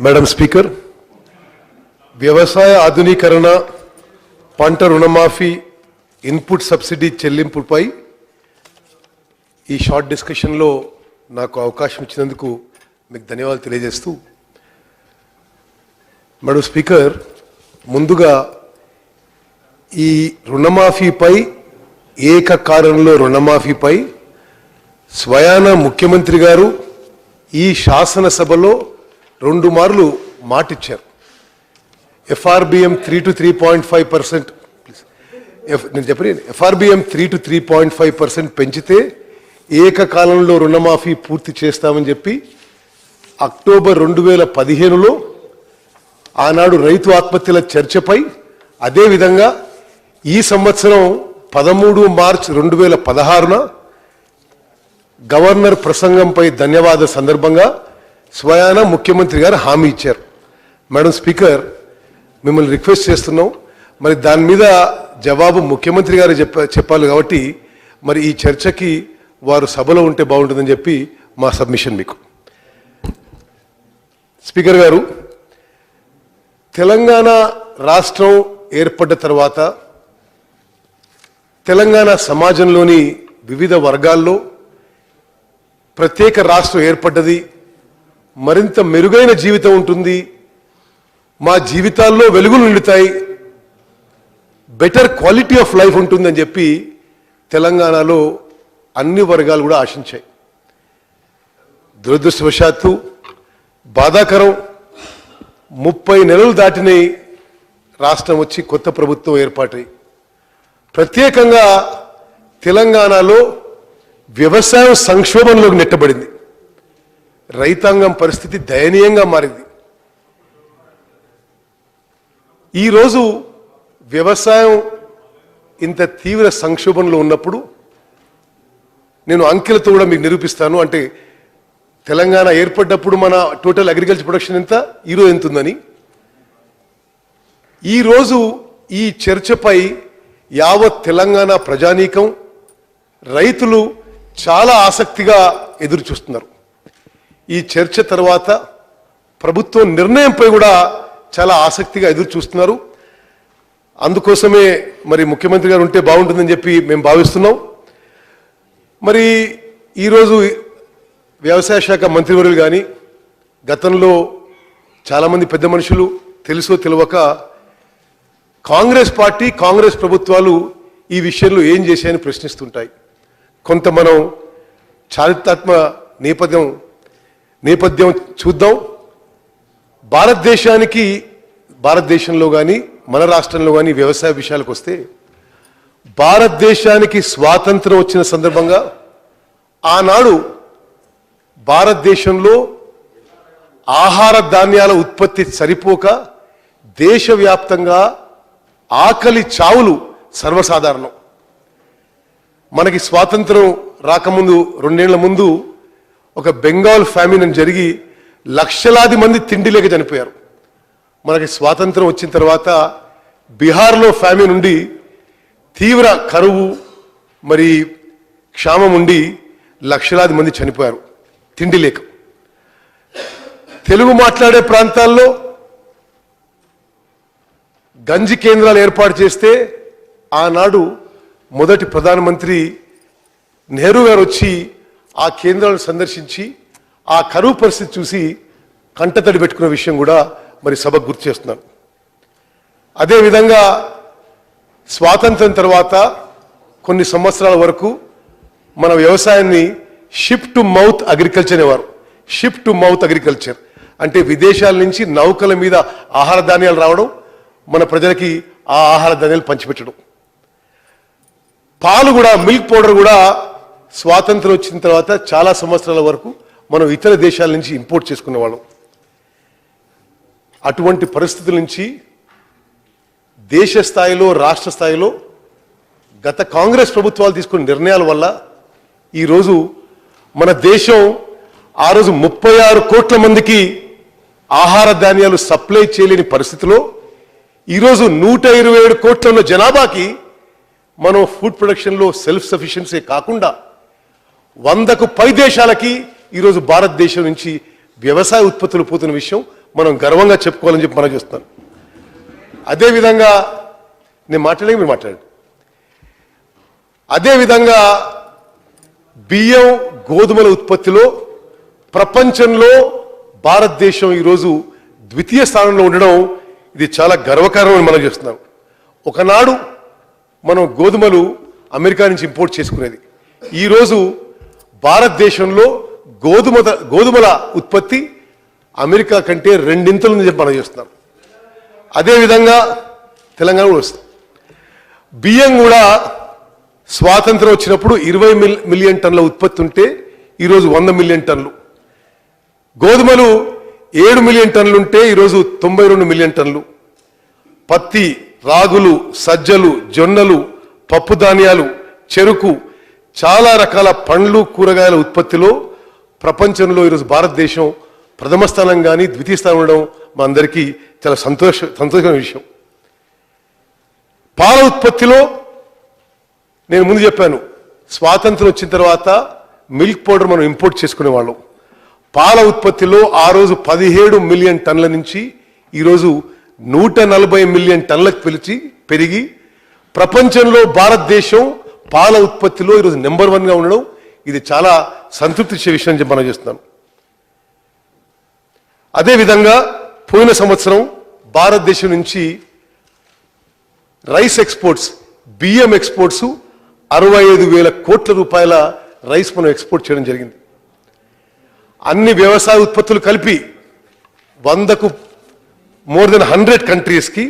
Madam speaker, వ్యవసాయ ఆధునీకరణ, పంట రుణమాఫీ, ఇన్పుట్ సబ్సిడీ చెల్లింపుపై ఈ షార్ట్ డిస్కషన్లో నాకు అవకాశం ఇచ్చినందుకు మీకు ధన్యవాదాలు తెలియజేస్తూ, మేడం స్పీకర్, ముందుగా ఈ రుణమాఫీపై, ఏకకాలంలో రుణమాఫీపై స్వయాన ముఖ్యమంత్రి గారు ఈ శాసనసభలో 2 మార్లు మాటిచ్చారు. FRBM 3 to 3.5%, నేను చెప్పండి, FRBM 3 to 3.5% పెంచితే ఏకకాలంలో రుణమాఫీ పూర్తి చేస్తామని చెప్పి అక్టోబర్ 2015లో ఆనాడు రైతు ఆత్మహత్యల చర్చపై, అదేవిధంగా ఈ సంవత్సరం 13 మార్చ్ 2016న గవర్నర్ ప్రసంగంపై ధన్యవాద సందర్భంగా స్వయాన ముఖ్యమంత్రి గారు హామీ ఇచ్చారు. మేడం స్పీకర్, మిమ్మల్ని రిక్వెస్ట్ చేస్తున్నాం, మరి దాని మీద జవాబు ముఖ్యమంత్రి గారు చెప్పాలి కాబట్టి మరి ఈ చర్చకి వారు సభలో ఉంటే బాగుంటుందని చెప్పి మా సబ్మిషన్ మీకు. స్పీకర్ గారు, తెలంగాణ రాష్ట్రం ఏర్పడ్డ తర్వాత తెలంగాణ సమాజంలోని వివిధ వర్గాల్లో ప్రత్యేక రాష్ట్రం ఏర్పడ్డది, మరింత మెరుగైన జీవితం ఉంటుంది, మా జీవితాల్లో వెలుగులు నిండుతాయి, బెటర్ క్వాలిటీ ఆఫ్ లైఫ్ ఉంటుందని చెప్పి తెలంగాణలో అన్ని వర్గాలు కూడా ఆశించాయి. దురదృష్టవశాత్తు బాధాకరం, 30 నెలలు దాటినాయి రాష్ట్రం వచ్చి, కొత్త ప్రభుత్వం ఏర్పాటై. ప్రత్యేకంగా తెలంగాణలో వ్యవసాయం సంక్షోభంలోకి నెట్టబడింది. రైతాంగం పరిస్థితి దయనీయంగా మారింది. ఈరోజు వ్యవసాయం ఇంత తీవ్ర సంక్షోభంలో ఉన్నప్పుడు నేను అంకెలతో కూడా మీకు నిరూపిస్తాను. అంటే తెలంగాణ ఏర్పడ్డప్పుడు మన టోటల్ అగ్రికల్చర్ ప్రొడక్షన్ ఎంత, ఈరోజు ఎంత ఉందని. ఈరోజు ఈ చర్చపై యావత్ తెలంగాణ ప్రజానీకం, రైతులు చాలా ఆసక్తిగా ఎదురు చూస్తున్నారు. ఈ చర్చ తర్వాత ప్రభుత్వం నిర్ణయంపై కూడా చాలా ఆసక్తిగా ఎదురు చూస్తున్నారు. అందుకోసమే మరి ముఖ్యమంత్రి గారు ఉంటే బాగుంటుందని చెప్పి మేము భావిస్తున్నాం. మరి ఈరోజు వ్యవసాయ శాఖ మంత్రివర్యులు కానీ, గతంలో చాలామంది పెద్ద మనుషులు తెలుసో తెలియక కాంగ్రెస్ పార్టీ, కాంగ్రెస్ ప్రభుత్వాలు ఈ విషయంలో ఏం చేశాయని ప్రశ్నిస్తుంటాయి. కొంత మనం చారిత్రాత్మక నేపథ్యం చూద్దాం. భారతదేశంలో కానీ మన రాష్ట్రంలో కానీ వ్యవసాయ విషయాలకు వస్తే, భారతదేశానికి స్వాతంత్రం వచ్చిన సందర్భంగా ఆనాడు భారతదేశంలో ఆహార ధాన్యాల ఉత్పత్తి సరిపోక దేశవ్యాప్తంగా ఆకలి చావులు సర్వసాధారణం. మనకి స్వాతంత్రం రాకముందు 2 ఏళ్ల ముందు ఒక బెంగాల్ ఫ్యామిన్ అని జరిగి లక్షలాది మంది తిండి లేక చనిపోయారు. మనకి స్వాతంత్రం వచ్చిన తర్వాత బీహార్లో ఫ్యామిన్ ఉండి తీవ్ర కరువు మరి క్షామం ఉండి లక్షలాది మంది చనిపోయారు తిండి లేక. తెలుగు మాట్లాడే ప్రాంతాల్లో గంజి కేంద్రాలు ఏర్పాటు చేస్తే ఆనాడు మొదటి ప్రధానమంత్రి నెహ్రూ గారు వచ్చి ఆ కేంద్రాలను సందర్శించి ఆ కరువు పరిస్థితి చూసి కంటతడి పెట్టుకున్న విషయం కూడా మరి సభకు గుర్తు చేస్తున్నాను. అదేవిధంగా స్వాతంత్రం తర్వాత కొన్ని సంవత్సరాల వరకు మన వ్యవసాయాన్ని షిప్ టు మౌత్ అగ్రికల్చర్ అనేవారు. షిప్ టు మౌత్ అగ్రికల్చర్ అంటే విదేశాల నుంచి నౌకల మీద ఆహార ధాన్యాలు రావడం, మన ప్రజలకి ఆ ఆహార ధాన్యాలు పంచిపెట్టడం. పాలు కూడా, మిల్క్ పౌడర్ కూడా స్వాతంత్రం వచ్చిన తర్వాత చాలా సంవత్సరాల వరకు మనం ఇతర దేశాల నుంచి ఇంపోర్ట్ చేసుకునేవాళ్ళం. అటువంటి పరిస్థితుల నుంచి దేశ స్థాయిలో, రాష్ట్ర స్థాయిలో గత కాంగ్రెస్ ప్రభుత్వాలు తీసుకున్న నిర్ణయాల వల్ల ఈరోజు మన దేశం ఆ రోజు 36 కోట్ల మందికి ఆహార ధాన్యాలు సప్లై చేయలేని పరిస్థితిలో ఈరోజు 127 కోట్ల ఉన్న జనాభాకి మనం ఫుడ్ ప్రొడక్షన్లో సెల్ఫ్ సఫిషియన్సీ కాకుండా 100కు పై దేశాలకి ఈరోజు భారతదేశం నుంచి వ్యవసాయ ఉత్పత్తులు పోతున్న విషయం మనం గర్వంగా చెప్పుకోవాలని చెప్పి మనం చేస్తాను. అదేవిధంగా నేను మాట్లాడే మీరు మాట్లాడండి. అదేవిధంగా బియ్యం గోధుమల ఉత్పత్తిలో ప్రపంచంలో భారతదేశం ఈరోజు ద్వితీయ స్థానంలో ఉండడం ఇది చాలా గర్వకారణమని మనం చేస్తున్నాం. ఒకనాడు మనం గోధుమలు అమెరికా నుంచి ఇంపోర్ట్ చేసుకునేది. ఈరోజు భారతదేశంలో గోధుమల ఉత్పత్తి అమెరికా కంటే రెండింతలు చెప్పి మనం చేస్తున్నాం. అదేవిధంగా తెలంగాణ కూడా వస్తుంది. బియ్యం కూడా స్వాతంత్రం వచ్చినప్పుడు 20 మిలియన్ టన్నుల ఉత్పత్తి ఉంటే ఈరోజు 100 మిలియన్ టన్నులు. గోధుమలు 7 మిలియన్ టన్నులు ఉంటే ఈరోజు 92 మిలియన్ టన్నులు. పత్తి, రాగులు, సజ్జలు, జొన్నలు, పప్పు ధాన్యాలు, చెరుకు, చాలా రకాల పండ్లు కూరగాయల ఉత్పత్తిలో ప్రపంచంలో ఈరోజు భారతదేశం ప్రథమ స్థానం కానీ ద్వితీయ స్థానం ఉండడం మా అందరికీ చాలా సంతోషమైన విషయం. పాల ఉత్పత్తిలో నేను ముందు చెప్పాను, స్వాతంత్రం వచ్చిన తర్వాత మిల్క్ పౌడర్ మనం ఇంపోర్ట్ చేసుకునేవాళ్ళం. పాల ఉత్పత్తిలో ఆ రోజు 17 మిలియన్ టన్నుల నుంచి ఈరోజు 140 మిలియన్ టన్నులకు పెరిగి ప్రపంచంలో భారతదేశం పాల ఉత్పత్తిలో ఈరోజు నెంబర్ 1గా ఉండడం ఇది చాలా సంతృప్తి ఇచ్చే విషయం చెప్పి మనం చేస్తున్నాం. అదేవిధంగా పోయిన సంవత్సరం భారతదేశం నుంచి రైస్ ఎక్స్పోర్ట్స్, బియ్యం ఎక్స్పోర్ట్స్ 65,000 కోట్ల రూపాయల రైస్ మనం ఎక్స్పోర్ట్ చేయడం జరిగింది. అన్ని వ్యవసాయ ఉత్పత్తులు కలిపి 100కు మోర్ దెన్ 100 కంట్రీస్కి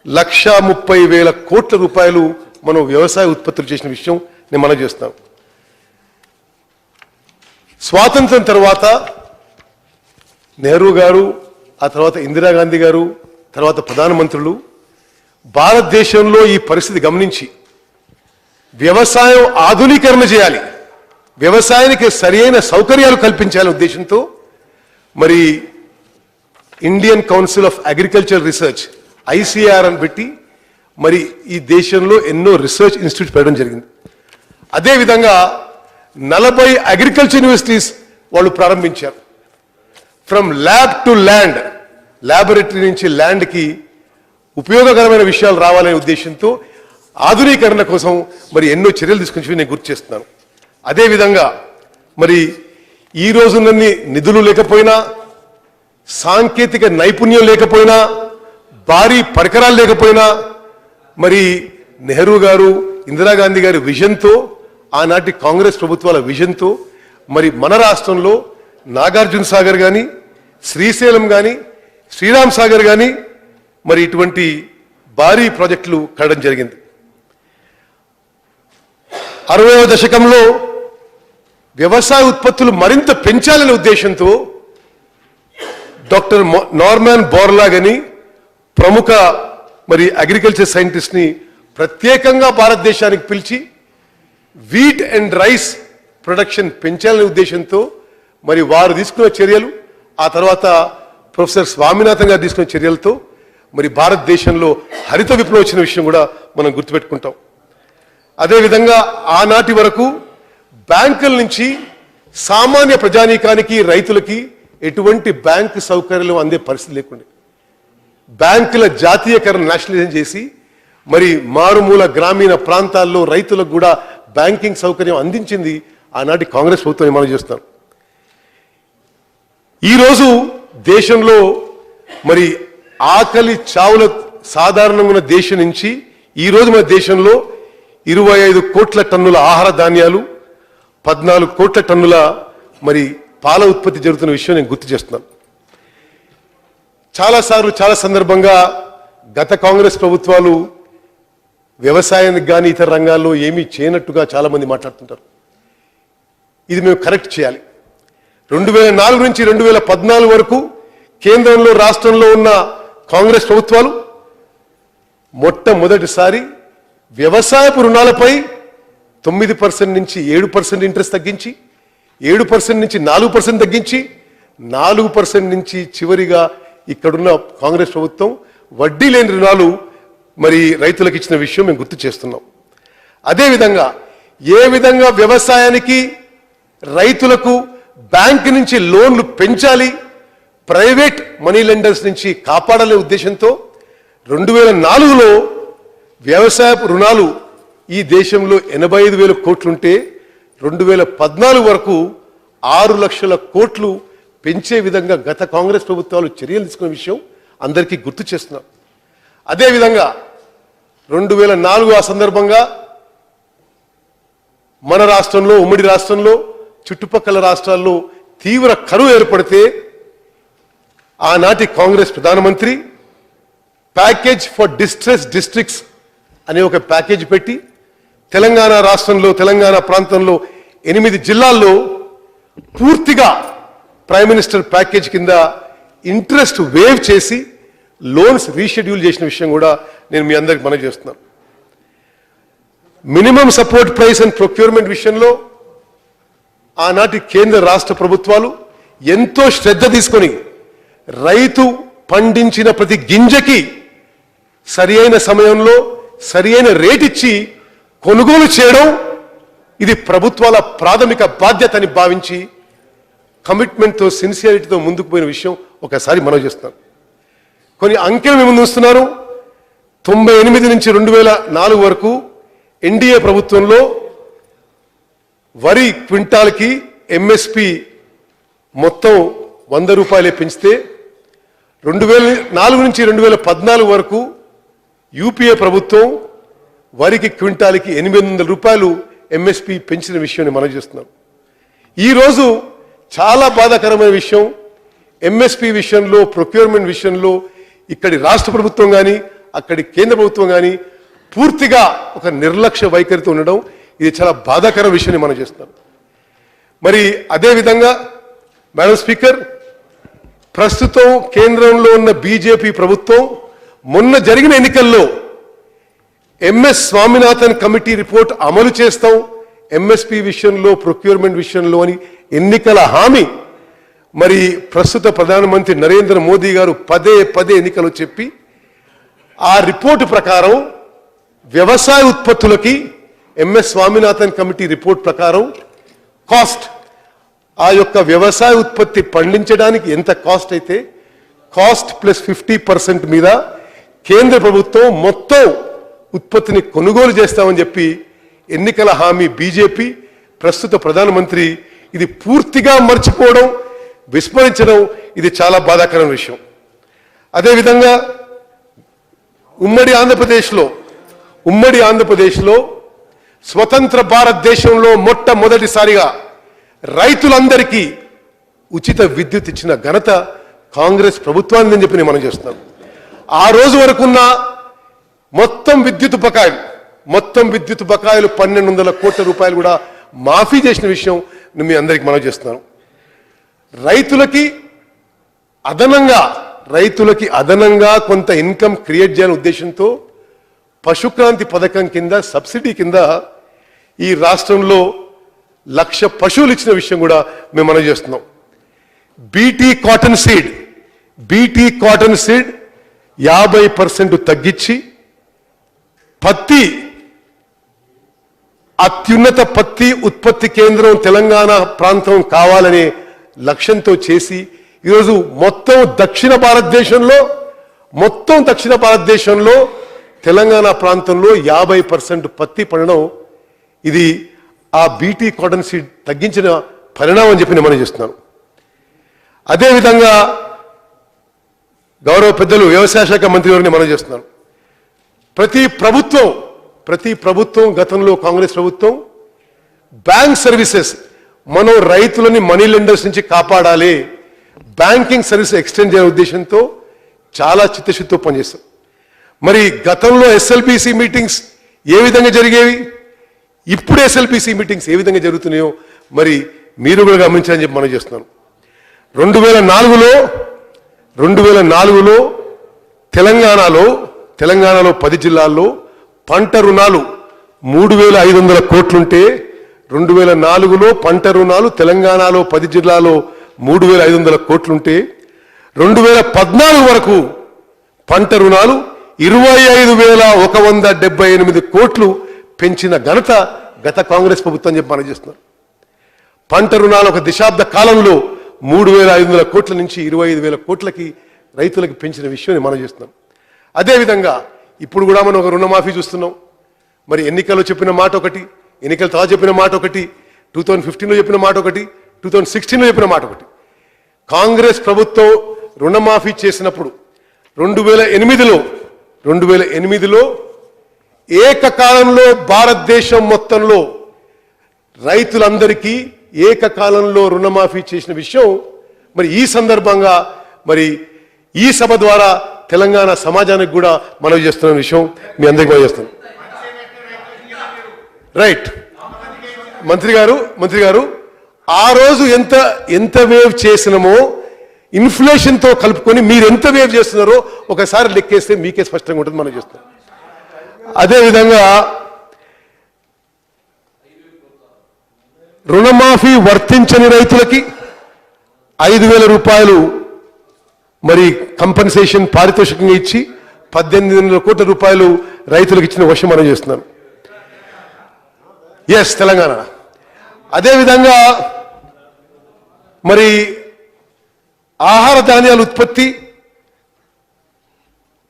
130,000 కోట్ల రూపాయలు మనం వ్యవసాయ ఉత్పత్తులు చేసిన విషయం నేను మనం చేస్తాం. స్వాతంత్రం తర్వాత నెహ్రూ గారు, ఆ తర్వాత ఇందిరాగాంధీ గారు, తర్వాత ప్రధానమంత్రులు భారతదేశంలో ఈ పరిస్థితి గమనించి వ్యవసాయం ఆధునీకరణ చేయాలి, వ్యవసాయానికి సరైన సౌకర్యాలు కల్పించాలనే ఉద్దేశంతో మరి Indian council of agriculture research ICAR అని పెట్టి మరి ఈ దేశంలో ఎన్నో రీసెర్చ్ ఇన్స్టిట్యూట్ పెట్టడం జరిగింది. అదేవిధంగా 40 అగ్రికల్చర్ యూనివర్సిటీస్ వాళ్ళు ప్రారంభించారు. From lab to land, laboratory నుంచి ల్యాండ్కి ఉపయోగకరమైన విషయాలు రావాలనే ఉద్దేశంతో ఆధునీకరణ కోసం మరి ఎన్నో చర్యలు తీసుకుని నేను గుర్తు చేస్తున్నాను. అదేవిధంగా మరి ఈ రోజునన్ని నిధులు లేకపోయినా, సాంకేతిక నైపుణ్యం లేకపోయినా, భారీ పరికరాలు లేకపోయినా మరి నెహ్రూ గారు, ఇందిరాగాంధీ గారి విజన్తో, ఆనాటి కాంగ్రెస్ ప్రభుత్వాల విజన్తో మరి మన రాష్ట్రంలో నాగార్జున సాగర్ కానీ, శ్రీశైలం కానీ, శ్రీరామ్ సాగర్ కానీ మరి ఇటువంటి భారీ ప్రాజెక్టులు కట్టడం జరిగింది. 60వ దశకంలో వ్యవసాయ ఉత్పత్తులు మరింత పెంచాలనే ఉద్దేశంతో డాక్టర్ నార్మన్ బోర్లాగ్ అని ప్రముఖ మరి అగ్రికల్చర్ సైంటిస్ట్ని ప్రత్యేకంగా భారతదేశానికి పిలిచి వీట్ అండ్ రైస్ ప్రొడక్షన్ పెంచాలనే ఉద్దేశంతో మరి వారు తీసుకున్న చర్యలు, ఆ తర్వాత ప్రొఫెసర్ స్వామినాథన్ గారు తీసుకున్న చర్యలతో మరి భారతదేశంలో హరిత విప్లవం వచ్చిన విషయం కూడా మనం గుర్తుపెట్టుకుంటాం. అదేవిధంగా ఆనాటి వరకు బ్యాంకుల నుంచి సామాన్య ప్రజానీకానికి, రైతులకి ఎటువంటి బ్యాంకు సౌకర్యాలు అందే పరిస్థితి లేకుండా బ్యాంకుల జాతీయకరణ, నేషనలైజేషన్ చేసి మరి మారుమూల గ్రామీణ ప్రాంతాల్లో రైతులకు కూడా బ్యాంకింగ్ సౌకర్యం అందించింది ఆనాటి కాంగ్రెస్ ప్రభుత్వం మనం చేస్తాం. ఈరోజు దేశంలో మరి ఆకలి చావుల సాధారణంగా ఉన్న దేశం నుంచి ఈరోజు మన దేశంలో 25 కోట్ల టన్నుల ఆహార ధాన్యాలు, 14 కోట్ల టన్నుల మరి పాల ఉత్పత్తి జరుగుతున్న విషయం నేను గుర్తు చేస్తున్నాను. చాలాసార్లు చాలా సందర్భంగా గత కాంగ్రెస్ ప్రభుత్వాలు వ్యవసాయానికి కానీ ఇతర రంగాల్లో ఏమీ చేయనట్టుగా చాలామంది మాట్లాడుతుంటారు. ఇది మేము కరెక్ట్ చేయాలి. 2004 నుంచి 2014 వరకు కేంద్రంలో, రాష్ట్రంలో ఉన్న కాంగ్రెస్ ప్రభుత్వాలు మొట్టమొదటిసారి వ్యవసాయపు రుణాలపై 9% నుంచి 7% ఇంట్రెస్ట్ తగ్గించి, 7% నుంచి 4% తగ్గించి, 4% నుంచి చివరిగా ఇక్కడున్న కాంగ్రెస్ ప్రభుత్వం వడ్డీ లేని రుణాలు మరి రైతులకు ఇచ్చిన విషయం మేము గుర్తు చేస్తున్నాం. అదేవిధంగా ఏ విధంగా వ్యవసాయానికి, రైతులకు బ్యాంకు నుంచి లోన్లు పెంచాలి, ప్రైవేట్ మనీ లెండర్స్ నుంచి కాపాడాలనే ఉద్దేశంతో 2004లో వ్యవసాయ రుణాలు ఈ దేశంలో 85,000 కోట్లుంటే 2014 వరకు 6 లక్షల కోట్లు పెంచే విధంగా గత కాంగ్రెస్ ప్రభుత్వాలు చర్యలు తీసుకున్న విషయం అందరికీ గుర్తు చేస్తున్నాం. అదేవిధంగా 2004 ఆ సందర్భంగా మన రాష్ట్రంలో, ఉమ్మడి రాష్ట్రంలో, చుట్టుపక్కల రాష్ట్రాల్లో తీవ్ర కరువు ఏర్పడితే ఆనాటి కాంగ్రెస్ ప్రధానమంత్రి ప్యాకేజ్ ఫర్ డిస్ట్రెస్ డిస్ట్రిక్ట్స్ అనే ఒక ప్యాకేజ్ పెట్టి తెలంగాణ రాష్ట్రంలో, తెలంగాణ ప్రాంతంలో 8 జిల్లాల్లో పూర్తిగా ప్రైమ్ మినిస్టర్ ప్యాకేజ్ కింద ఇంట్రెస్ట్ వేవ్ చేసి లోన్స్ రీషెడ్యూల్ చేసిన విషయం కూడా నేను మీ అందరికి మనవి చేస్తున్నాను. Minimum support price and procurement విషయంలో ఆనాటి కేంద్ర రాష్ట్ర ప్రభుత్వాలు ఎంతో శ్రద్ధ తీసుకొని రైతు పండించిన ప్రతి గింజకి సరి అయిన సమయంలో సరి అయిన రేట్ ఇచ్చి కొనుగోలు చేయడం ఇది ప్రభుత్వాల ప్రాథమిక బాధ్యత అని భావించి కమిట్మెంట్తో, సిన్సియారిటీతో ముందుకు పోయిన విషయం ఒకసారి మనవి చేస్తున్నాను. కొన్ని అంకెలు మేము ముందు వస్తున్నారు. 98 నుంచి 2004 వరకు ఎన్డీఏ ప్రభుత్వంలో వరి క్వింటాల్కి ఎంఎస్పి మొత్తం 100 రూపాయలే పెంచితే 2004 నుంచి 2014 వరకు యూపీఏ ప్రభుత్వం వరికి క్వింటాల్కి 800 రూపాయలు ఎంఎస్పి పెంచిన విషయాన్ని మనం చేస్తున్నాం. ఈరోజు చాలా బాధాకరమైన విషయం, ఎంఎస్పి విషయంలో, ప్రొక్యూర్మెంట్ విషయంలో ఇక్కడి రాష్ట్ర ప్రభుత్వం కానీ అక్కడి కేంద్ర ప్రభుత్వం కానీ పూర్తిగా ఒక నిర్లక్ష్య వైఖరితో ఉండడం ఇది చాలా బాధాకర విషయాన్ని మనం చేస్తున్నాం. మరి అదేవిధంగా మేడం స్పీకర్, ప్రస్తుతం కేంద్రంలో ఉన్న బీజేపీ ప్రభుత్వం మొన్న జరిగిన ఎన్నికల్లో ఎంఎస్ స్వామినాథన్ కమిటీ రిపోర్ట్ అమలు చేస్తాం ఎంఎస్పి విషయంలో, ప్రొక్యూర్మెంట్ విషయంలో అని ఎన్నికల హామీ మరి ప్రస్తుత ప్రధానమంత్రి నరేంద్ర మోదీ గారు పదే ఎన్నికలు చెప్పి ఆ రిపోర్టు ప్రకారం వ్యవసాయ ఉత్పత్తులకి ఎంఎస్ స్వామినాథన్ కమిటీ రిపోర్ట్ ప్రకారం కాస్ట్, ఆ యొక్క వ్యవసాయ ఉత్పత్తి పండించడానికి ఎంత కాస్ట్ అయితే కాస్ట్ ప్లస్ 50% మీద కేంద్ర ప్రభుత్వం మొత్తం ఉత్పత్తిని కొనుగోలు చేస్తామని చెప్పి ఎన్నికల హామీ బీజేపీ ప్రస్తుత ప్రధానమంత్రి ఇది పూర్తిగా మర్చిపోవడం, విస్మరించడం ఇది చాలా బాధాకరమైన విషయం. అదేవిధంగా ఉమ్మడి ఆంధ్రప్రదేశ్లో స్వతంత్ర భారతదేశంలో మొట్టమొదటిసారిగా రైతులందరికీ ఉచిత విద్యుత్ ఇచ్చిన ఘనత కాంగ్రెస్ ప్రభుత్వాన్ని అని చెప్పి మనం చేస్తున్నాం. ఆ రోజు వరకున్న మొత్తం విద్యుత్ బకాయిలు 1,200 కోట్ల రూపాయలు కూడా మాఫీ చేసిన విషయం మీ అందరికి మనం చేస్తున్నాను. రైతులకి అదనంగా కొంత ఇన్కమ్ క్రియేట్ చేయాలనే ఉద్దేశంతో పశుక్రాంతి పథకం కింద, సబ్సిడీ కింద ఈ రాష్ట్రంలో 1,00,000 పశువులు ఇచ్చిన విషయం కూడా మేము మనం చేస్తున్నాం. బీటీ కాటన్ సీడ్ 50% తగ్గించి పత్తి, అత్యున్నత పత్తి ఉత్పత్తి కేంద్రం తెలంగాణ ప్రాంతం కావాలనే లక్ష్యంతో చేసి ఈరోజు మొత్తం దక్షిణ భారతదేశంలో తెలంగాణ ప్రాంతంలో 50% పత్తి పండడం ఇది ఆ బీటీ కాటన్ సీడ్ తగ్గించిన పరిణామం అని చెప్పి నేను మనం చేస్తున్నాను. అదేవిధంగా గౌరవ పెద్దలు వ్యవసాయ శాఖ మంత్రి గారిని మనం చేస్తున్నాను. ప్రతి ప్రభుత్వం గతంలో కాంగ్రెస్ ప్రభుత్వం బ్యాంక్ సర్వీసెస్ మనం రైతులని మనీ లెండర్స్ నుంచి కాపాడాలి, బ్యాంకింగ్ సర్వీస్ ఎక్స్టెండ్ చేయాలనే ఉద్దేశంతో చాలా చిత్తశుద్ధితో పనిచేస్తాం. మరి గతంలో ఎస్ఎల్బిసి మీటింగ్స్ ఏ విధంగా జరిగేవి, ఇప్పుడు ఎస్ఎల్బిసి మీటింగ్స్ ఏ విధంగా జరుగుతున్నాయో మరి మీరు కూడా గమనించాలని చెప్పి మనం చేస్తున్నాను. 2004లో తెలంగాణలో 10 జిల్లాల్లో పంట రుణాలు 3,500 కోట్లుంటే 2004లో పంట రుణాలు తెలంగాణలో 10 జిల్లాలో 3,500 కోట్లుంటే 2014 వరకు పంట రుణాలు 25,178 కోట్లు పెంచిన ఘనత గత కాంగ్రెస్ ప్రభుత్వం చెప్పి మనం చేస్తున్నారు. పంట రుణాలు ఒక దశాబ్ద కాలంలో 3,500 కోట్ల నుంచి 25,000 కోట్లకి రైతులకు పెంచిన విషయాన్ని మనం చేస్తున్నాం. అదేవిధంగా ఇప్పుడు కూడా మనం ఒక రుణమాఫీ చూస్తున్నాం. మరి ఎన్నికల్లో చెప్పిన మాట ఒకటి, ఎన్నికల తర్వాత చెప్పిన మాట ఒకటి, 2015లో చెప్పిన మాట ఒకటి, 2016లో చెప్పిన మాట ఒకటి. కాంగ్రెస్ ప్రభుత్వం రుణమాఫీ చేసినప్పుడు 2008లో ఏకకాలంలో భారతదేశం మొత్తంలో రైతులందరికీ ఏకకాలంలో రుణమాఫీ చేసిన విషయం మరి ఈ సందర్భంగా మరి ఈ సభ ద్వారా తెలంగాణ సమాజానికి కూడా మనవి చేస్తున్న విషయం మీ అందరికీ మనవి చేస్తున్నాను. రైట్ మంత్రి గారు ఆ రోజు ఎంత వేవ్ చేసినామో ఇన్ఫ్లేషన్తో కలుపుకొని మీరు ఎంత వేవ్ చేస్తున్నారో ఒకసారి లెక్కేస్తే మీకే స్పష్టంగా ఉంటుంది మనం చేస్తున్నాం. అదేవిధంగా రుణమాఫీ వర్తించని రైతులకి 5,000 రూపాయలు మరి కంపెన్సేషన్ పారితోషికంగా ఇచ్చి 18,000 కోట్ల రూపాయలు రైతులకు ఇచ్చిన విషయం మనం చేస్తున్నాం. ఎస్ తెలంగాణ. అదేవిధంగా మరి ఆహార ధాన్యాల ఉత్పత్తి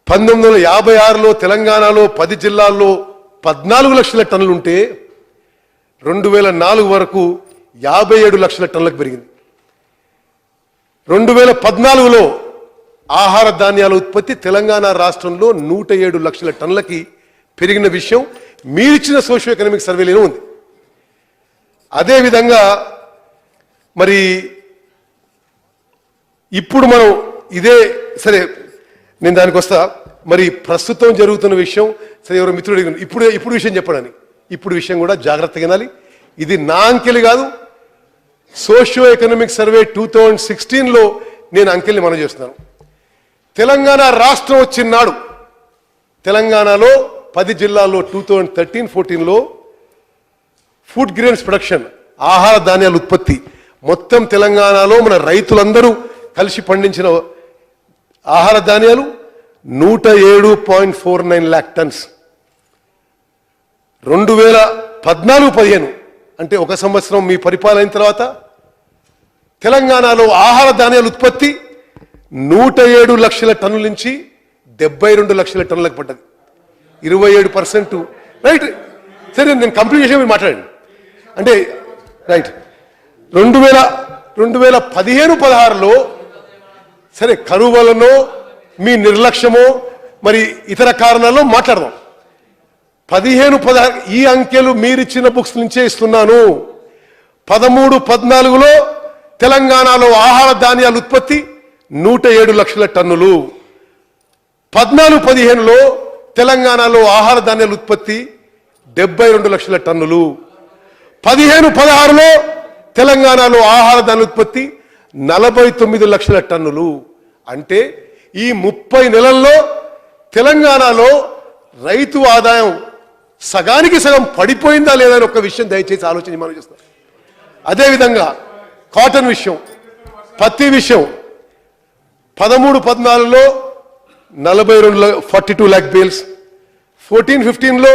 1956లో తెలంగాణలో 10 జిల్లాల్లో 14 లక్షల టన్నులు ఉంటే 2004 వరకు 57 లక్షల టన్నులకు పెరిగింది. 2014లో ఆహార ధాన్యాల ఉత్పత్తి తెలంగాణ రాష్ట్రంలో 107 లక్షల టన్నులకి పెరిగిన విషయం మీరిచ్చిన సోషియో ఎకనామిక్ సర్వేలోనే ఉంది. అదేవిధంగా మరి ఇప్పుడు మనం ఇదే సరే నేను దానికి వస్తా. మరి ప్రస్తుతం జరుగుతున్న విషయం సరే ఎవరో మిత్రుడు ఇప్పుడు విషయం చెప్పడని ఇప్పుడు విషయం కూడా జాగ్రత్తగా వినాలి. ఇది నా అంకెలు కాదు, సోషియో ఎకనామిక్ సర్వే 2016లో నేను అంకెల్ని మనం చేస్తున్నాను. తెలంగాణ రాష్ట్రం వచ్చినాడు తెలంగాణలో 10 జిల్లాల్లో 2013-14లో ఫుడ్ గ్రెయిన్స్ ప్రొడక్షన్ ఆహార ధాన్యాల ఉత్పత్తి మొత్తం తెలంగాణలో మన రైతులందరూ కలిసి పండించిన ఆహార ధాన్యాలు 107.49 lakh టన్స్. 2014-15 అంటే ఒక సంవత్సరం మీ పరిపాలన తర్వాత తెలంగాణలో ఆహార ధాన్యాల ఉత్పత్తి 107 లక్షల టన్నుల నుంచి 72 లక్షల టన్నులకు పడ్డది. 27%. రైట్ సరే నేను కంప్లీట్ చేసి మీరు మాట్లాడండి అంటే రైట్. 2015-16లో సరే కరువు వలనో మీ నిర్లక్ష్యమో మరి ఇతర కారణాల్లో మాట్లాడదాం. 15-16 ఈ అంకెలు మీరిచ్చిన బుక్స్ నుంచే ఇస్తున్నాను. 13-14లో తెలంగాణలో ఆహార ధాన్యాల ఉత్పత్తి 107 లక్షల టన్నులు. 14-15లో తెలంగాణలో ఆహార ధాన్యాల ఉత్పత్తి 72 లక్షల టన్నులు. 15-16లో తెలంగాణలో ఆహార ధాన్యాల ఉత్పత్తి 49 లక్షల టన్నులు. అంటే ఈ 30 నెలల్లో తెలంగాణలో రైతు ఆదాయం సగానికి సగం పడిపోయిందా లేదా అని ఒక విషయం దయచేసి ఆలోచన మనం చేస్తాం. అదేవిధంగా కాటన్ విషయం, పత్తి విషయం 13-14లో 42 lakh bales, 14-15లో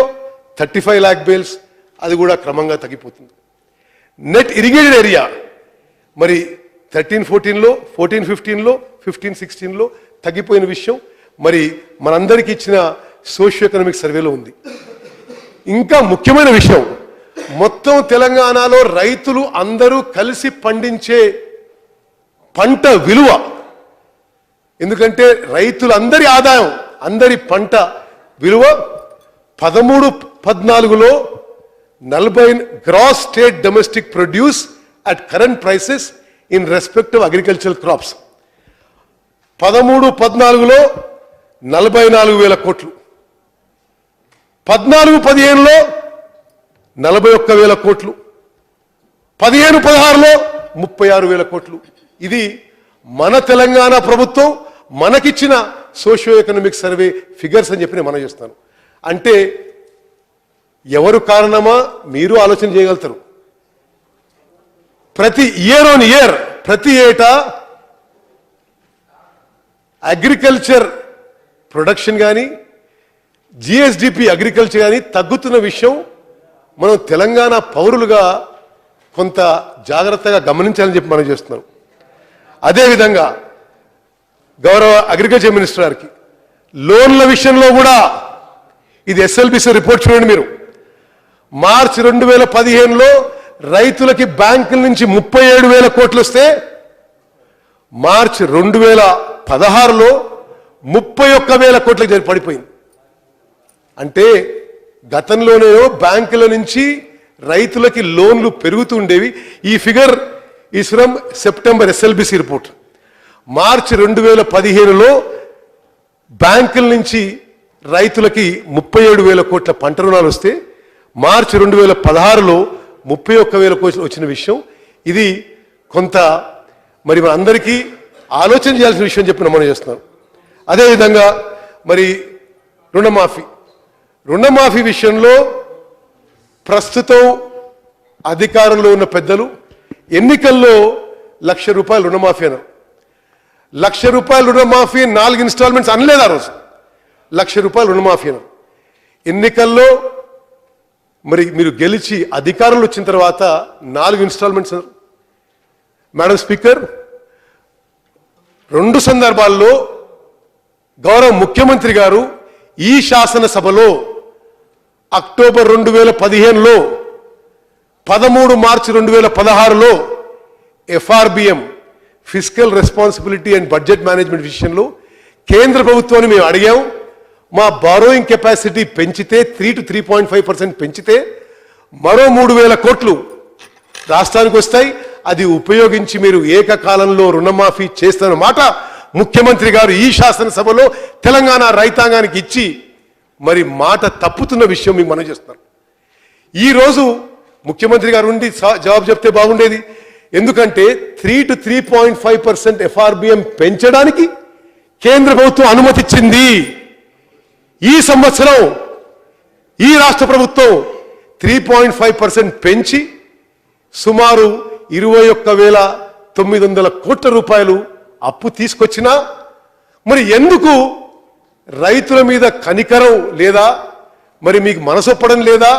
35 lakh bales, అది కూడా క్రమంగా తగ్గిపోతుంది. నెట్ ఇరిగేటెడ్ ఏరియా మరి 13-14లో 14-15లో 15-16లో తగ్గిపోయిన విషయం మరి మనందరికీ ఇచ్చిన సోషియో ఎకనామిక్ సర్వేలో ఉంది. ఇంకా ముఖ్యమైన విషయం మొత్తం తెలంగాణలో రైతులు అందరూ కలిసి పండించే పంట విలువ, ఎందుకంటే రైతులందరి ఆదాయం అందరి పంట విలువ 13-14లో 40 gross state domestic produce at current prices in respect of agricultural crops 13-14లో 44,000 కోట్లు, 14-15లో 41,000 కోట్లు, 15-16లో 36,000 కోట్లు. ఇది మన తెలంగాణ ప్రభుత్వం మనకిచ్చిన సోషియో ఎకనామిక్ సర్వే ఫిగర్స్ అని చెప్పి నేను మనం చేస్తాను. అంటే ఎవరు కారణమా మీరు ఆలోచన చేయగలుగుతారు. ప్రతి ఇయర్ ఆన్ ఇయర్ ప్రతి ఏటా అగ్రికల్చర్ ప్రొడక్షన్ కానీ జిఎస్డిపి అగ్రికల్చర్ కానీ తగ్గుతున్న విషయం మనం తెలంగాణ పౌరులుగా కొంత జాగ్రత్తగా గమనించాలని చెప్పి మనం చేస్తున్నాం. అదేవిధంగా గౌరవ అగ్రికల్చర్ మినిస్టర్ గారికి లోన్ల విషయంలో కూడా ఇది ఎస్ఎల్బిసి రిపోర్ట్ చూడండి మీరు. మార్చి 2015లో రైతులకి బ్యాంకుల నుంచి 37,000 కోట్లు వస్తే మార్చి 2016లో 31,000 కోట్లకు పడిపోయింది. అంటే గతంలోనే బ్యాంకుల నుంచి రైతులకి లోన్లు పెరుగుతుండేవి. ఈ figure is from September SLBC report. March 2015లో బ్యాంకుల నుంచి రైతులకి 37,000 కోట్ల పంట రుణాలు వస్తే మార్చి 2016లో 31,000 కోట్లు వచ్చిన విషయం ఇది కొంత మరి మన అందరికీ ఆలోచన చేయాల్సిన విషయం చెప్పి మనం చేస్తున్నాం. అదేవిధంగా మరి రుణమాఫీ విషయంలో ప్రస్తుతం అధికారంలో ఉన్న పెద్దలు ఎన్నికల్లో ₹1,00,000 రుణమాఫీ అన్నారు. ₹1,00,000 రుణమాఫీ 4 ఇన్స్టాల్మెంట్స్ అనలేదు. ఆ రోజు ₹1,00,000 రుణమాఫీ అన్నారు. ఎన్నికల్లో మరి మీరు గెలిచి అధికారంలో వచ్చిన తర్వాత 4 ఇన్స్టాల్మెంట్స్ అన్నారు. మేడం స్పీకర్, 2 సందర్భాల్లో గౌరవ ముఖ్యమంత్రి గారు ఈ శాసనసభలో అక్టోబర్ 2015లో 13 మార్చి 2016లో FRBM physical responsibility and budget management విషయంలో కేంద్ర ప్రభుత్వాన్ని మేము అడిగాం. మా బారోయింగ్ కెపాసిటీ పెంచితే 3 to 3.5% పెంచితే మరో 3,000 కోట్లు రాష్ట్రానికి వస్తాయి. అది ఉపయోగించి మీరు ఏకకాలంలో రుణమాఫీ చేస్తున్న మాట ముఖ్యమంత్రి గారు ఈ శాసనసభలో తెలంగాణ రైతాంగానికి ఇచ్చి మరి మాట తప్పుతున్న విషయం మీకు మనం చేస్తున్నారు. ఈరోజు ముఖ్యమంత్రి గారు ఉండి జవాబు చెప్తే బాగుండేది. ఎందుకంటే 3 to 3.5% FRBM పెంచడానికి కేంద్ర ప్రభుత్వం అనుమతిచ్చింది. ఈ సంవత్సరం ఈ రాష్ట్ర ప్రభుత్వం 3.5% పెంచి సుమారు 21,900 కోట్ల రూపాయలు అప్పు తీసుకొచ్చినా మరి ఎందుకు రైతుల మీద కనికరం లేదా, మరి మీకు మనసొప్పడం లేదా,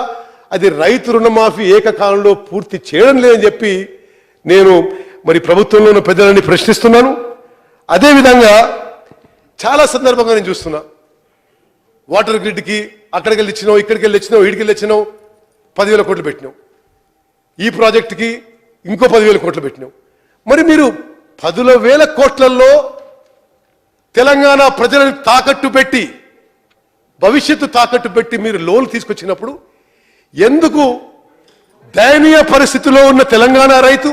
అది రైతు రుణమాఫీ ఏకకాలంలో పూర్తి చేయడం లేదని చెప్పి నేను మరి ప్రభుత్వంలో ఉన్న పెద్దలని ప్రశ్నిస్తున్నాను. అదేవిధంగా చాలా సందర్భంగా నేను చూస్తున్నా, వాటర్ గ్రిడ్కి అక్కడికి వెళ్ళి ఇచ్చినావు, ఇక్కడికి వెళ్ళి ఇచ్చినావు, ఇడికి వెళ్ళి ఇచ్చినావు, 10,000 కోట్లు పెట్టినావు. ఈ ప్రాజెక్టుకి ఇంకో 10,000 కోట్లు పెట్టినావు. మరి మీరు 10,000 కోట్లలో తెలంగాణ ప్రజలను తాకట్టు పెట్టి, భవిష్యత్తు తాకట్టు పెట్టి మీరు లోన్లు తీసుకొచ్చినప్పుడు ఎందుకు దయనీయ పరిస్థితిలో ఉన్న తెలంగాణ రైతు,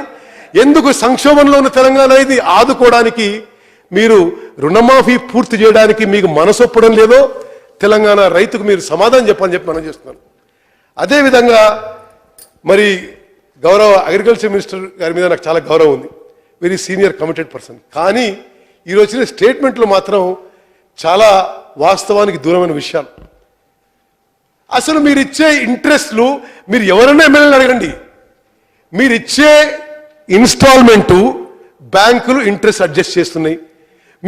ఎందుకు సంక్షోభంలో ఉన్న తెలంగాణ రైతు ఆదుకోవడానికి మీరు రుణమాఫీ పూర్తి చేయడానికి మీకు మనసొప్పడం లేదో తెలంగాణ రైతుకు మీరు సమాధానం చెప్పని చెప్పి మనం చేస్తున్నాం. అదేవిధంగా మరి గౌరవ అగ్రికల్చర్ మినిస్టర్ గారి మీద నాకు చాలా గౌరవం ఉంది, వెరీ సీనియర్ కమిటెడ్ పర్సన్. కానీ ఈరోజు వచ్చిన స్టేట్మెంట్లు మాత్రం చాలా వాస్తవానికి దూరమైన విషయాలు. అసలు మీరు ఇచ్చే ఇంట్రెస్ట్లు, మీరు ఎవరైనా ఎమ్మెల్యేని అడగండి, మీరు ఇచ్చే ఇన్స్టాల్మెంటు బ్యాంకులు ఇంట్రెస్ట్ అడ్జస్ట్ చేస్తున్నాయి.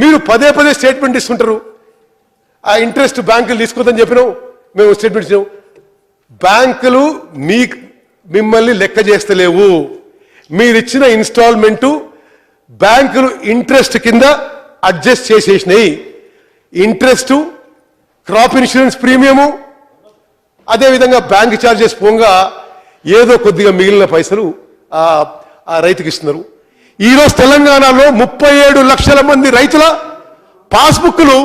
మీరు పదే స్టేట్మెంట్ ఇస్తుంటారు, ఆ ఇంట్రెస్ట్ బ్యాంకులు తీసుకోవద్దని చెప్పినాం, మేము స్టేట్మెంట్ ఇచ్చినాం. బ్యాంకులు మిమ్మల్ని లెక్క చేస్తలేవు. మీరు ఇచ్చిన ఇన్స్టాల్మెంటు బ్యాంకులు ఇంట్రెస్ట్ కింద అడ్జస్ట్ చేసేసినాయి. ఇంట్రెస్ట్, క్రాప్ ఇన్సూరెన్స్ ప్రీమియము, అదేవిధంగా బ్యాంక్ ఛార్జెస్ పోగా ఏదో కొద్దిగా మిగిలిన పైసలు ఆ రైతుకి ఇస్తున్నారు. ఈరోజు తెలంగాణలో 37 లక్షల మంది రైతుల పాస్బుక్లు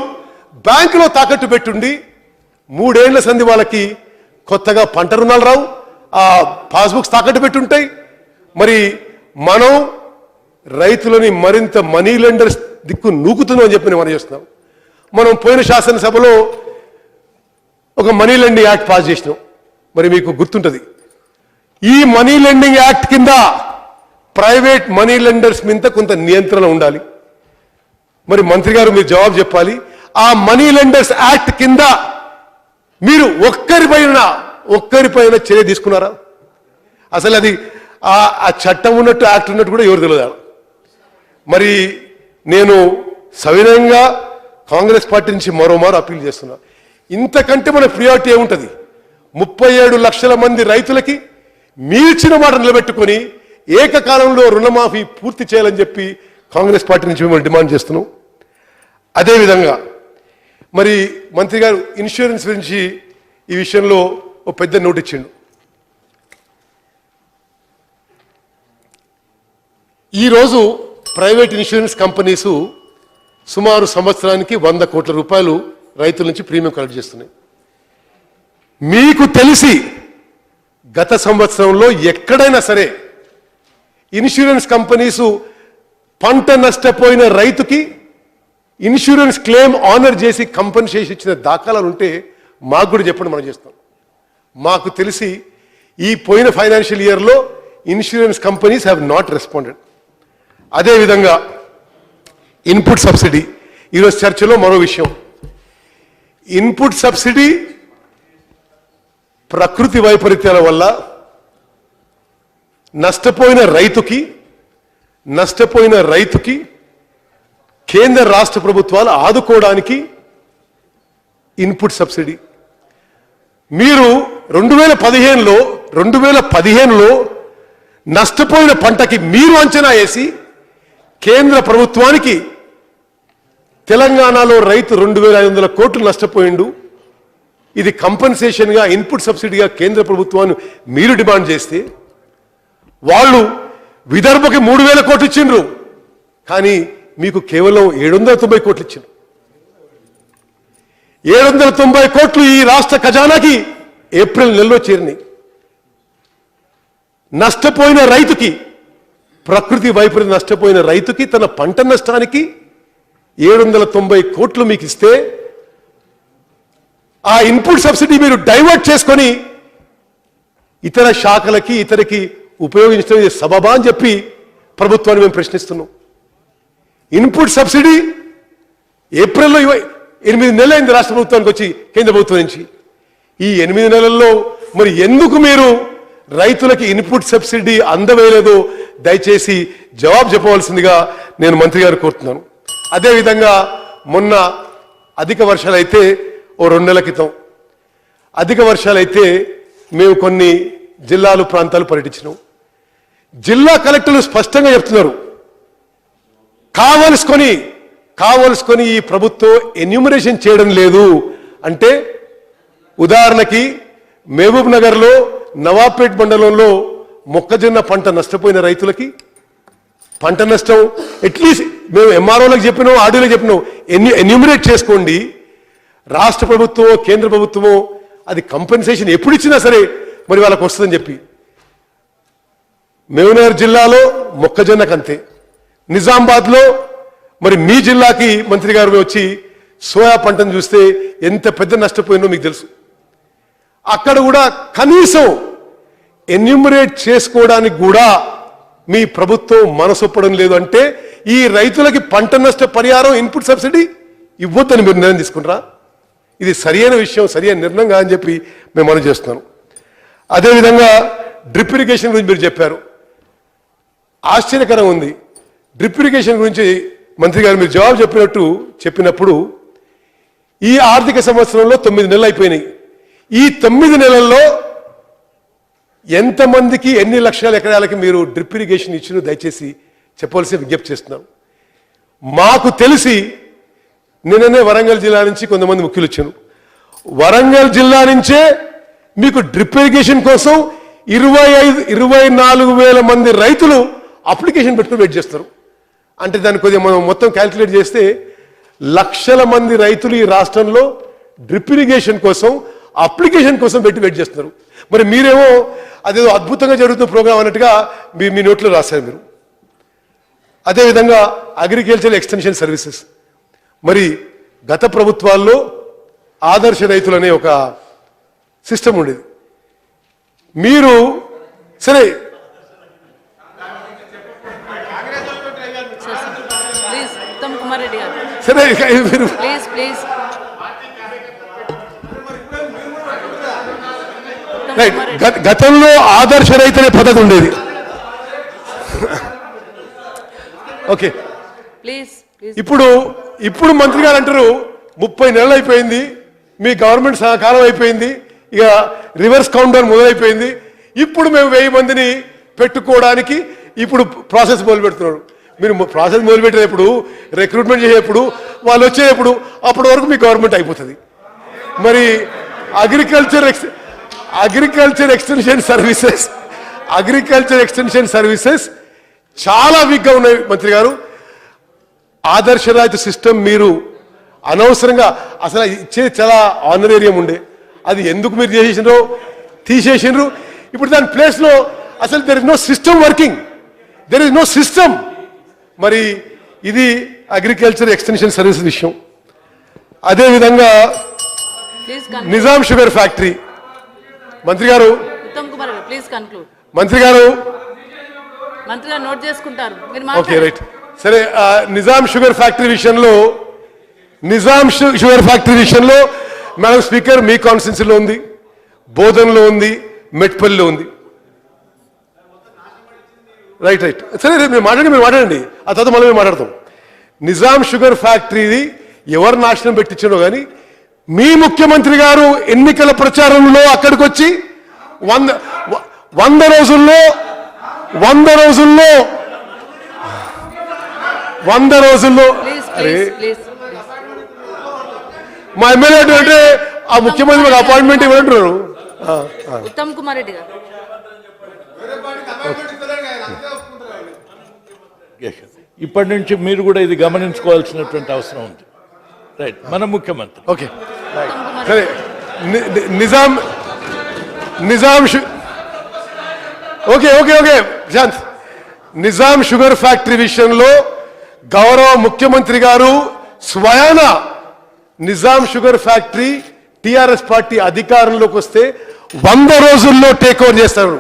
బ్యాంకులో తాకట్టు పెట్టుండి 3 ఏళ్ల సంది వాళ్ళకి కొత్తగా పంట రుణాలు రావు, ఆ పాస్బుక్స్ తాకట్టు పెట్టుంటాయి. మరి మనం రైతులని మరింత మనీ లెండర్స్ దిక్కు నూకుతున్నాం అని చెప్పి మనం చేస్తున్నాం. మనం పోయిన శాసనసభలో ఒక మనీ లెండింగ్ యాక్ట్ పాస్ చేసినాం, మరి మీకు గుర్తుంటుంది. ఈ మనీ లెండింగ్ యాక్ట్ కింద ప్రైవేట్ మనీ లెండర్స్ మీద కొంత నియంత్రణ ఉండాలి. మరి మంత్రి గారు మీరు జవాబు చెప్పాలి. ఆ మనీ లెండర్స్ యాక్ట్ కింద మీరు ఒక్కరిపైన చర్య తీసుకున్నారా? అసలు అది ఆ చట్టం ఉన్నట్టు, యాక్ట్ ఉన్నట్టు కూడా ఎవరు తెలియదు. మరి నేను సవినయంగా కాంగ్రెస్ పార్టీ నుంచి మరోమారు అప్పీల్ చేస్తున్నా, ఇంతకంటే మన ప్రియారిటీ ఏముంటుంది? 37 లక్షల మంది రైతులకి మీర్చిన మాట నిలబెట్టుకొని ఏకకాలంలో రుణమాఫీ పూర్తి చేయాలని చెప్పి కాంగ్రెస్ పార్టీ నుంచి మేము డిమాండ్ చేస్తున్నాం. అదేవిధంగా మరి మంత్రి గారు ఇన్సూరెన్స్ గురించి ఈ విషయంలో ఒక పెద్ద నోట్ ఇచ్చిండు. ఈరోజు ప్రైవేట్ ఇన్సూరెన్స్ కంపెనీస్ సుమారు సంవత్సరానికి 100 కోట్ల రూపాయలు రైతుల నుంచి ప్రీమియం కలెక్ట్ చేస్తున్నాయి. మీకు తెలిసి గత సంవత్సరంలో ఎక్కడైనా సరే ఇన్సూరెన్స్ కంపెనీసు పంట నష్టపోయిన రైతుకి ఇన్సూరెన్స్ క్లెయిమ్ ఆనర్ చేసి కంపెన్సేషన్ ఇచ్చిన దాఖలాలు ఉంటే మాకు కూడా చెప్పండి, మనం చేస్తాం. మాకు తెలిసి ఈ పోయిన ఫైనాన్షియల్ ఇయర్లో insurance companies have not responded. అదేవిధంగా ఇన్పుట్ సబ్సిడీ, ఈరోజు చర్చలో మరో విషయం. ఇన్పుట్ సబ్సిడీ ప్రకృతి వైపరీత్యాల వల్ల నష్టపోయిన రైతుకి కేంద్ర రాష్ట్ర ప్రభుత్వాలు ఆదుకోవడానికి ఇన్పుట్ సబ్సిడీ. మీరు 2015లో నష్టపోయిన పంటకి మీరు అంచనా వేసి కేంద్ర ప్రభుత్వానికి తెలంగాణలో రైతు 2500 కోట్లు నష్టపోయిండు, ఇది కంపెన్సేషన్గా ఇన్పుట్ సబ్సిడీగా కేంద్ర ప్రభుత్వాన్ని మీరు డిమాండ్ చేస్తే వాళ్ళు విదర్భకి 3000 కోట్లు ఇచ్చిండ్రు, కానీ మీకు కేవలం 790 కోట్లు ఇచ్చిండ్రు. 790 కోట్లు ఈ రాష్ట్ర ఖజానాకి ఏప్రిల్ నెలలో చేరినాయి. నష్టపోయిన రైతుకి, ప్రకృతి వైపరీత్యం నష్టపోయిన రైతుకి తన పంట నష్టానికి 790 కోట్లు మీకు ఇస్తే ఆ ఇన్పుట్ సబ్సిడీ మీరు డైవర్ట్ చేసుకొని ఇతర శాఖలకి ఇతరికి ఉపయోగించడం ఇది సబబా అని చెప్పి ప్రభుత్వాన్ని మేము ప్రశ్నిస్తున్నాం. ఇన్పుట్ సబ్సిడీ ఏప్రిల్లో 8 నెలలు అయింది రాష్ట్ర ప్రభుత్వానికి వచ్చి కేంద్ర ప్రభుత్వం నుంచి. ఈ 8 నెలల్లో మరి ఎందుకు మీరు రైతులకి ఇన్పుట్ సబ్సిడీ అందవేయలేదో దయచేసి జవాబు చెప్పవలసిందిగా నేను మంత్రి గారు కోరుతున్నాను. అదేవిధంగా మొన్న అధిక వర్షాలైతే 2 నెలల క్రితం అధిక వర్షాలైతే మేము కొన్ని జిల్లాలు ప్రాంతాలు పర్యటించినాం. జిల్లా కలెక్టర్లు స్పష్టంగా చెప్తున్నారు, కావలసుకొని ఈ ప్రభుత్వం ఎన్యూమరేషన్ చేయడం లేదు అంటే. ఉదాహరణకి మహబూబ్ నగర్లో నవాబ్పేట్ మండలంలో మొక్కజొన్న పంట నష్టపోయిన రైతులకి పంట నష్టం అట్లీస్ట్ మేము ఎంఆర్ఓలకు చెప్పినాం, ఆర్డీలకు చెప్పినాం, ఎన్యూమరేట్ చేసుకోండి. రాష్ట్ర ప్రభుత్వమో కేంద్ర ప్రభుత్వమో అది కంపెన్సేషన్ ఎప్పుడు ఇచ్చినా సరే మరి వాళ్ళకు వస్తుందని చెప్పి. మహబూబ్నగర్ జిల్లాలో మొక్కజొన్నకు అంతే. నిజామాబాద్లో మరి మీ జిల్లాకి మంత్రి గారు వచ్చి సోయా పంటను చూస్తే ఎంత పెద్ద నష్టపోయిందో మీకు తెలుసు. అక్కడ కూడా కనీసం ఎన్యూమరేట్ చేసుకోవడానికి కూడా మీ ప్రభుత్వం మనసొప్పడం లేదు అంటే ఈ రైతులకి పంట నష్ట పరిహారం ఇన్పుట్ సబ్సిడీ ఇవ్వద్దని మీరు నిర్ణయం తీసుకుంటారా? ఇది సరియైన విషయం, సరియైన నిర్ణయం కాదని చెప్పి మేము మనం చేస్తున్నాను. అదేవిధంగా డ్రిప్ ఇరిగేషన్ గురించి మీరు చెప్పారు, ఆశ్చర్యకరం ఉంది. డ్రిప్ ఇరిగేషన్ గురించి మంత్రి గారు మీరు జవాబు చెప్పినప్పుడు ఈ ఆర్థిక సంవత్సరంలో 9 నెలలు అయిపోయినాయి. ఈ 9 నెలల్లో ఎంతమందికి ఎన్ని లక్షల ఎకరాలకి మీరు డ్రిప్ ఇరిగేషన్ ఇచ్చినో దయచేసి చెప్పవలసి విజ్ఞప్తి చేస్తున్నాను. మాకు తెలిసి నిన్ననే వరంగల్ జిల్లా నుంచి కొంతమంది ముఖ్యులు వచ్చారు. వరంగల్ జిల్లా నుంచే మీకు డ్రిప్ ఇరిగేషన్ కోసం 24,000 మంది రైతులు అప్లికేషన్ పెట్టుకుని వెయిట్ చేస్తారు. అంటే దాన్ని కొద్దిగా మనం మొత్తం క్యాల్కులేట్ చేస్తే లక్షల మంది రైతులు ఈ రాష్ట్రంలో డ్రిప్ ఇరిగేషన్ కోసం అప్లికేషన్ కోసం వెయిట్ చేస్తున్నారు. మరి మీరేమో అదేదో అద్భుతంగా జరుగుతున్న ప్రోగ్రాం అన్నట్టుగా మీ నోట్లో రాశారు మీరు. అదేవిధంగా అగ్రికల్చర్ ఎక్స్టెన్షన్ సర్వీసెస్, మరి గత ప్రభుత్వాల్లో ఆదర్శ రైతులు అనే ఒక సిస్టమ్ ఉండేది. మీరు సరే సరే మీరు గతంలో ఆదర్శ రైతు అనే పద్ధతి ఉండేది. ఓకే, ఇప్పుడు మంత్రి గారు అంటారు 30 నెలలు అయిపోయింది, మీ గవర్నమెంట్ సహకారం అయిపోయింది, ఇక రివర్స్ కౌంటర్ మొదలైపోయింది, ఇప్పుడు మేము 1000 మందిని పెట్టుకోవడానికి ఇప్పుడు ప్రాసెస్ మొదలు పెడుతున్నాడు. మీరు ప్రాసెస్ మొదలుపెట్టేటప్పుడు రిక్రూట్మెంట్ చేసేప్పుడు వాళ్ళు వచ్చేటప్పుడు అప్పటి వరకు మీ గవర్నమెంట్ అయిపోతుంది. మరి అగ్రికల్చర్ ఎక్స్టెన్షన్ సర్వీసెస్ చాలా వీక్గా ఉన్నాయి మంత్రి గారు. ఆదర్శ రైతు సిస్టమ్ మీరు అనవసరంగా అసలు ఇచ్చే చాలా ఆనరేరియం ఉండే, అది ఎందుకు మీరు చేసేసినారో తీసేసినారు. ఇప్పుడు దాని ప్లేస్లో అసలు there is no system working, there is no system. మరి ఇది అగ్రికల్చర్ ఎక్స్టెన్షన్ సర్వీస్ విషయం. అదేవిధంగా నిజాం షుగర్ ఫ్యాక్టరీ మంత్రి గారు, మంత్రి గారు నోట్ చేసుకుంటారు. ఓకే రైట్, సరే. నిజాం షుగర్ ఫ్యాక్టరీ విషయంలో మేడం స్పీకర్ మీ కాన్స్టిట్యున్సీలో ఉంది, బోధన్లో ఉంది, మెట్పల్లిలో ఉంది. రైట్ రైట్, సరే మీరు మాట్లాడండి, ఆ తర్వాత మళ్ళీ మేము మాట్లాడతాం. నిజాం షుగర్ ఫ్యాక్టరీది ఎవరు నాశనం పెట్టించారో కానీ మీ ముఖ్యమంత్రి గారు ఎన్నికల ప్రచారంలో అక్కడికి వచ్చి 100 రోజుల్లో అరే మా ఎమ్మెల్యే అంటే ఆ ముఖ్యమంత్రి మాకు అపాయింట్మెంట్ ఇవ్వమంటున్నారు. ఉత్తమ్ కుమార్ రెడ్డి గారు ఇప్పటి నుంచి మీరు కూడా ఇది గమనించుకోవాల్సినటువంటి అవసరం ఉంది. రైట్, మన ముఖ్యమంత్రి. ఓకే సరే. Okay Prashant, Nizam sugar factory విషయంలో గౌరవ ముఖ్యమంత్రి గారు స్వయాన Nizam sugar factory TRS party అధికారంలోకి వస్తే 100 రోజుల్లో టేక్ ఓవర్ చేస్తారు.